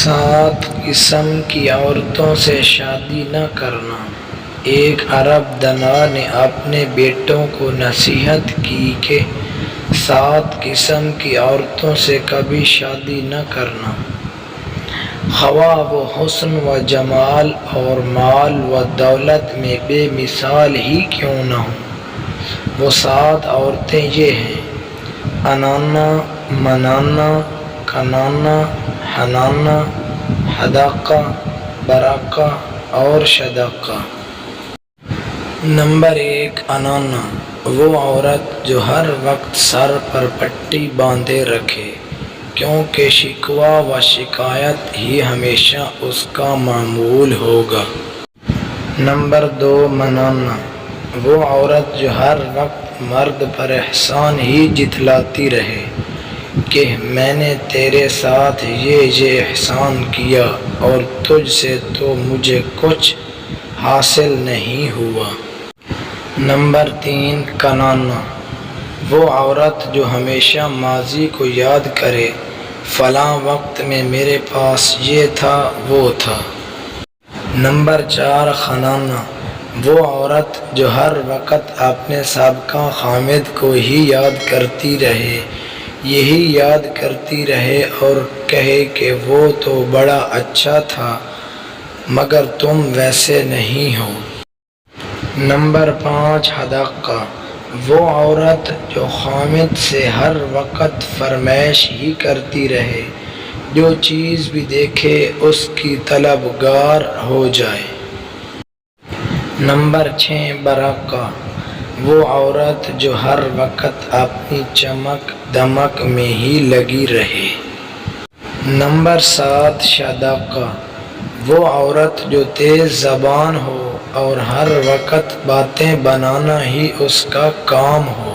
7 قسم کی عورتوں سے شادی نہ کرنا۔ ایک عرب دانا نے اپنے بیٹوں کو نصیحت کی کہ 7 قسم کی عورتوں سے کبھی شادی نہ کرنا، خواہ وہ حسن و جمال اور مال و دولت میں بے مثال ہی کیوں نہ ہوں۔ وہ 7 عورتیں یہ ہیں: انانا، منانا، کنانا، حنانا، حداقہ، براقہ اور شداقہ۔ نمبر 1، انانا، وہ عورت جو ہر وقت سر پر پٹی باندھے رکھے، کیونکہ شکوہ و شکایت ہی ہمیشہ اس کا معمول ہوگا۔ نمبر 2، منانا، وہ عورت جو ہر وقت مرد پر احسان ہی جتلاتی رہے کہ میں نے تیرے ساتھ یہ احسان کیا اور تجھ سے تو مجھے کچھ حاصل نہیں ہوا۔ نمبر 3، کنانا، وہ عورت جو ہمیشہ ماضی کو یاد کرے، فلاں وقت میں میرے پاس یہ تھا وہ تھا۔ نمبر 4، حنانا، وہ عورت جو ہر وقت اپنے سابقہ خامد کو ہی یاد کرتی رہے، یہی یاد کرتی رہے اور کہے کہ وہ تو بڑا اچھا تھا مگر تم ویسے نہیں ہو۔ نمبر 5، حداقہ، وہ عورت جو خامد سے ہر وقت فرمائش ہی کرتی رہے، جو چیز بھی دیکھے اس کی طلبگار ہو جائے۔ نمبر 6، براقہ، وہ عورت جو ہر وقت اپنی چمک دمک میں ہی لگی رہے۔ نمبر 7، شداقہ، وہ عورت جو تیز زبان ہو اور ہر وقت باتیں بنانا ہی اس کا کام ہو۔